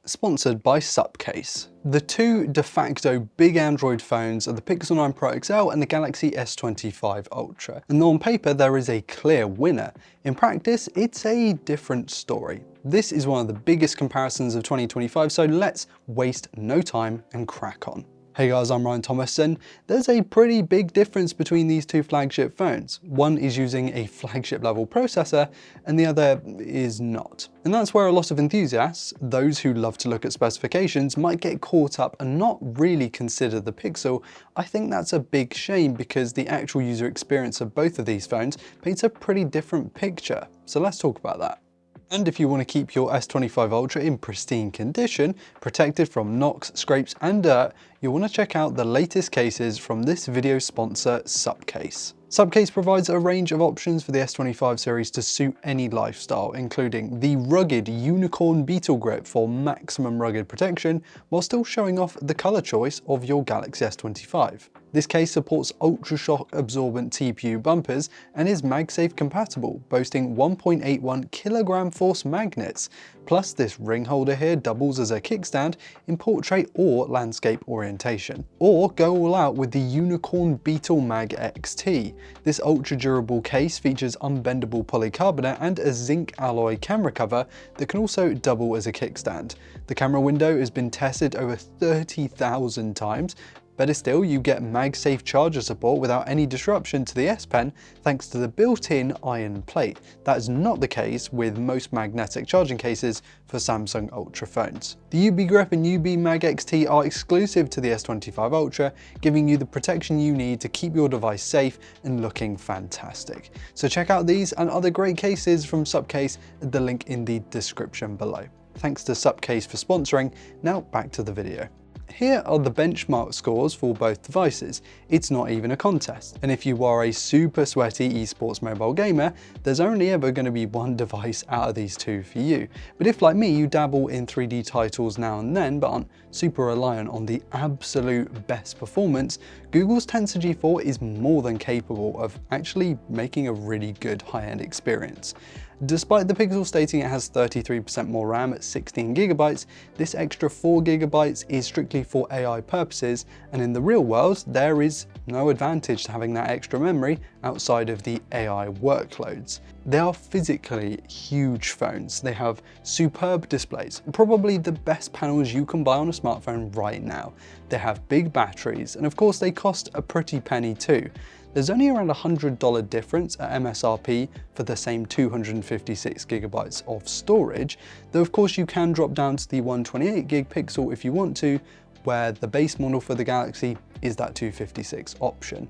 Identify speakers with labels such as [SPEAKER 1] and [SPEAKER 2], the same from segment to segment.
[SPEAKER 1] Sponsored by Supcase. The two de facto big Android phones are the Pixel 9 Pro XL and the Galaxy S25 Ultra. And on paper, there is a clear winner. In practice, it's a different story. This is one of the biggest comparisons of 2025, so let's waste no time and crack on. Hey guys, I'm Ryan Thomas, and there's a pretty big difference between these two flagship phones. One is using a flagship level processor and the other is not. And that's where a lot of enthusiasts, those who love to look at specifications, might get caught up and not really consider the Pixel. I think that's a big shame because the actual user experience of both of these phones paints a pretty different picture. So let's talk about that. And if you want to keep your S25 Ultra in pristine condition, protected from knocks, scrapes and dirt, you'll want to check out the latest cases from this video sponsor, Supcase. Supcase provides a range of options for the S25 series to suit any lifestyle, including the rugged Unicorn Beetle Grip for maximum rugged protection, while still showing off the color choice of your Galaxy S25. This case supports ultra-shock absorbent TPU bumpers and is MagSafe compatible, boasting 1.81 kilogram force magnets. Plus, this ring holder here doubles as a kickstand in portrait or landscape orientation. Or go all out with the Unicorn Beetle Mag XT. This ultra-durable case features unbendable polycarbonate and a zinc alloy camera cover that can also double as a kickstand. The camera window has been tested over 30,000 times. Better still, you get MagSafe charger support without any disruption to the S Pen thanks to the built-in iron plate. That is not the case with most magnetic charging cases for Samsung Ultra phones. The UB Grip and UB Mag XT are exclusive to the S25 Ultra, giving you the protection you need to keep your device safe and looking fantastic. So check out these and other great cases from Supcase at the link in the description below. Thanks to Supcase for sponsoring. Now back to the video. Here are the benchmark scores for both devices. It's not even a contest. And if you are a super sweaty esports mobile gamer, there's only ever going to be one device out of these two for you. But if, like me, you dabble in 3D titles now and then, but aren't super reliant on the absolute best performance, Google's Tensor G4 is more than capable of actually making a really good high-end experience. Despite the Pixel stating it has 33% more RAM at 16GB, this extra 4GB is strictly for AI purposes, and in the real world, there is no advantage to having that extra memory outside of the AI workloads. They are physically huge phones. They have superb displays, probably the best panels you can buy on a smartphone right now. They have big batteries, and of course they cost a pretty penny too. There's only around a $100 difference at MSRP for the same 256GB of storage, though of course you can drop down to the 128GB Pixel if you want to, where the base model for the Galaxy is that 256 option.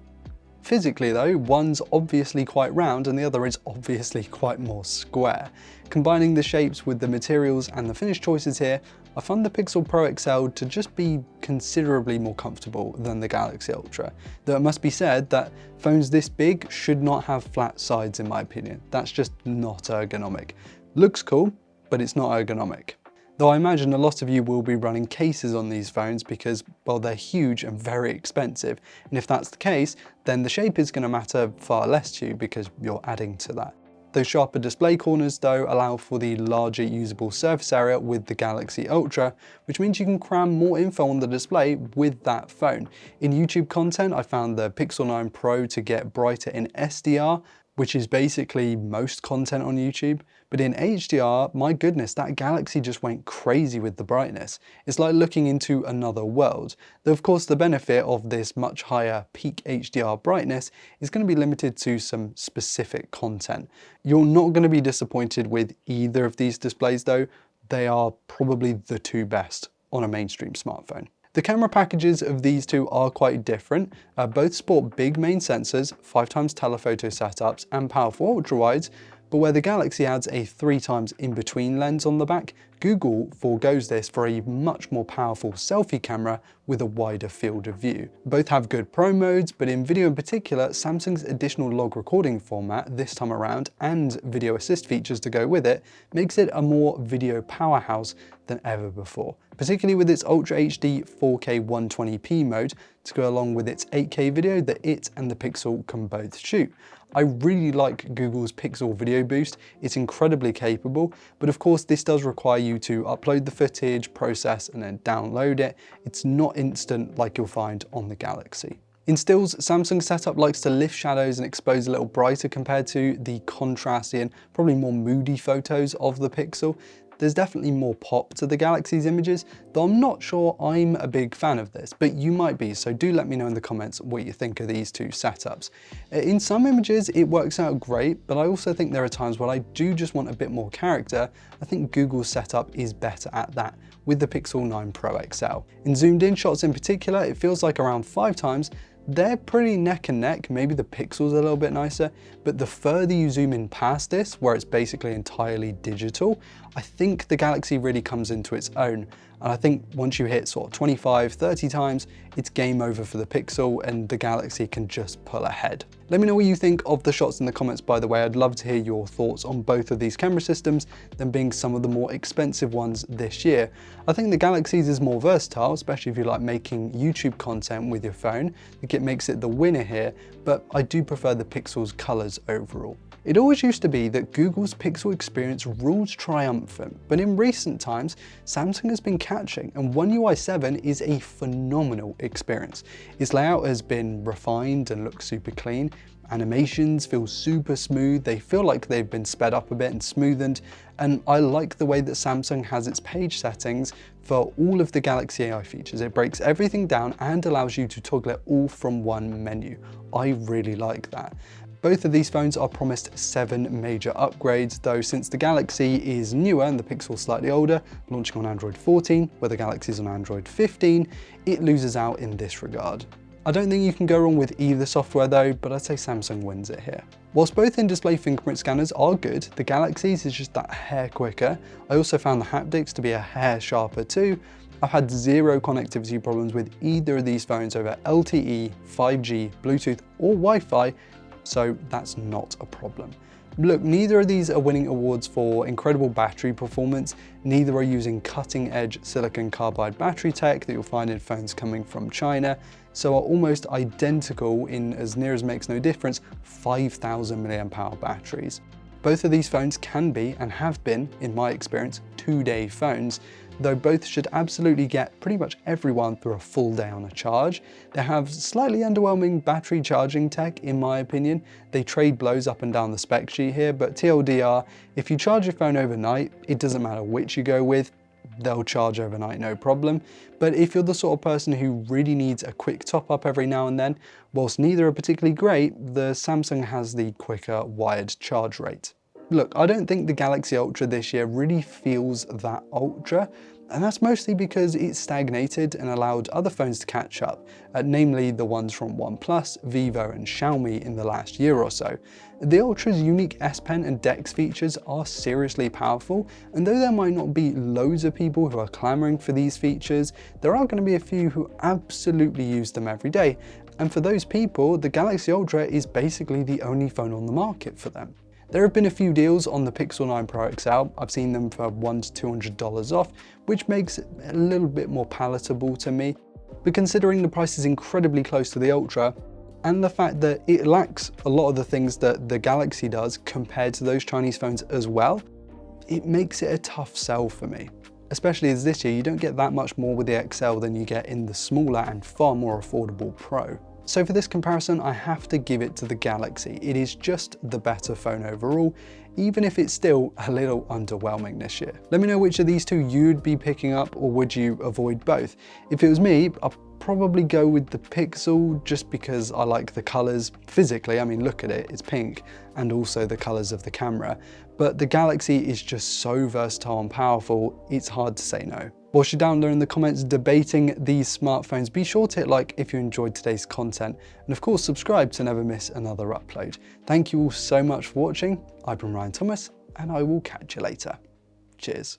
[SPEAKER 1] Physically though, one's obviously quite round and the other is obviously quite more square. Combining the shapes with the materials and the finish choices here, I found the Pixel Pro XL to just be considerably more comfortable than the Galaxy Ultra. Though it must be said that phones this big should not have flat sides in my opinion. That's just not ergonomic. Looks cool, but it's not ergonomic. Though I imagine a lot of you will be running cases on these phones because, well, they're huge and very expensive. And if that's the case, then the shape is going to matter far less to you because you're adding to that. Those sharper display corners though allow for the larger usable surface area with the Galaxy Ultra, which means you can cram more info on the display with that phone. In YouTube content, I found the Pixel 9 Pro to get brighter in SDR, which is basically most content on YouTube. But in HDR, my goodness, that Galaxy just went crazy with the brightness. It's like looking into another world. Though of course the benefit of this much higher peak HDR brightness is going to be limited to some specific content. You're not going to be disappointed with either of these displays though. They are probably the two best on a mainstream smartphone. The camera packages of these two are quite different. Both sport big main sensors, 5x telephoto setups and powerful ultra-wides, but where the Galaxy adds a 3x in-between lens on the back, Google forgoes this for a much more powerful selfie camera with a wider field of view. Both have good pro modes, but in video in particular, Samsung's additional log recording format this time around and video assist features to go with it makes it a more video powerhouse than ever before, particularly with its Ultra HD 4K 120p mode to go along with its 8K video that it and the Pixel can both shoot. I really like Google's Pixel Video Boost. It's incredibly capable, but of course this does require you to upload the footage, process, and then download it. It's not instant like you'll find on the Galaxy. In stills, Samsung's setup likes to lift shadows and expose a little brighter compared to the contrasty and probably more moody photos of the Pixel. There's definitely more pop to the Galaxy's images, though I'm not sure I'm a big fan of this, but you might be, so do let me know in the comments what you think of these two setups. In some images, it works out great, but I also think there are times when I do just want a bit more character. I think Google's setup is better at that with the Pixel 9 Pro XL. In zoomed in shots in particular, it feels like around 5 times, they're pretty neck and neck. Maybe the Pixel's a little bit nicer, but the further you zoom in past this, where it's basically entirely digital, I think the Galaxy really comes into its own. And I think once you hit sort of 25, 30 times, it's game over for the Pixel and the Galaxy can just pull ahead. Let me know what you think of the shots in the comments, by the way. I'd love to hear your thoughts on both of these camera systems, them being some of the more expensive ones this year. I think the Galaxy's is more versatile, especially if you like making YouTube content with your phone. I think it makes it the winner here, but I do prefer the Pixel's colors overall. It always used to be that Google's Pixel experience rules triumphant, but in recent times, Samsung has been catching, and One UI 7 is a phenomenal experience. Its layout has been refined and looks super clean. Animations feel super smooth, they feel like they've been sped up a bit and smoothened, and I like the way that Samsung has its page settings for all of the Galaxy AI features. It breaks everything down and allows you to toggle it all from one menu. I really like that. Both of these phones are promised 7 major upgrades, though since the Galaxy is newer and the Pixel slightly older, launching on Android 14, where the Galaxy is on Android 15, it loses out in this regard. I don't think you can go wrong with either software though, but I'd say Samsung wins it here. Whilst both in-display fingerprint scanners are good, the Galaxy's is just that hair quicker. I also found the haptics to be a hair sharper too. I've had zero connectivity problems with either of these phones over LTE, 5G, Bluetooth or Wi-Fi, so that's not a problem. Look, neither of these are winning awards for incredible battery performance, neither are using cutting-edge silicon carbide battery tech that you'll find in phones coming from China, so are almost identical in, as near as makes no difference, 5,000 mAh batteries. Both of these phones can be, and have been, in my experience, 2-day phones, though both should absolutely get pretty much everyone through a full day on a charge. They have slightly underwhelming battery charging tech, in my opinion. They trade blows up and down the spec sheet here, but TLDR, if you charge your phone overnight, it doesn't matter which you go with, they'll charge overnight, no problem. But if you're the sort of person who really needs a quick top up every now and then, whilst neither are particularly great, the Samsung has the quicker wired charge rate. Look, I don't think the Galaxy Ultra this year really feels that Ultra, and that's mostly because it stagnated and allowed other phones to catch up, namely the ones from OnePlus, Vivo and Xiaomi in the last year or so. The Ultra's unique S Pen and DeX features are seriously powerful, and though there might not be loads of people who are clamoring for these features, there are going to be a few who absolutely use them every day, and for those people, the Galaxy Ultra is basically the only phone on the market for them. There have been a few deals on the Pixel 9 Pro XL. I've seen them for $100 to $200 off, which makes it a little bit more palatable to me. But considering the price is incredibly close to the Ultra, and the fact that it lacks a lot of the things that the Galaxy does compared to those Chinese phones as well, it makes it a tough sell for me. Especially as this year, you don't get that much more with the XL than you get in the smaller and far more affordable Pro. So for this comparison, I have to give it to the Galaxy. It is just the better phone overall, even if it's still a little underwhelming this year. Let me know which of these two you'd be picking up, or would you avoid both? If it was me, I'd probably go with the Pixel just because I like the colors physically. I mean, look at it, it's pink, and also the colors of the camera. But the Galaxy is just so versatile and powerful, it's hard to say no. Whilst you're down there in the comments debating these smartphones, be sure to hit like if you enjoyed today's content, and of course subscribe to never miss another upload. Thank you all so much for watching. I've been Ryan Thomas, and I will catch you later. Cheers.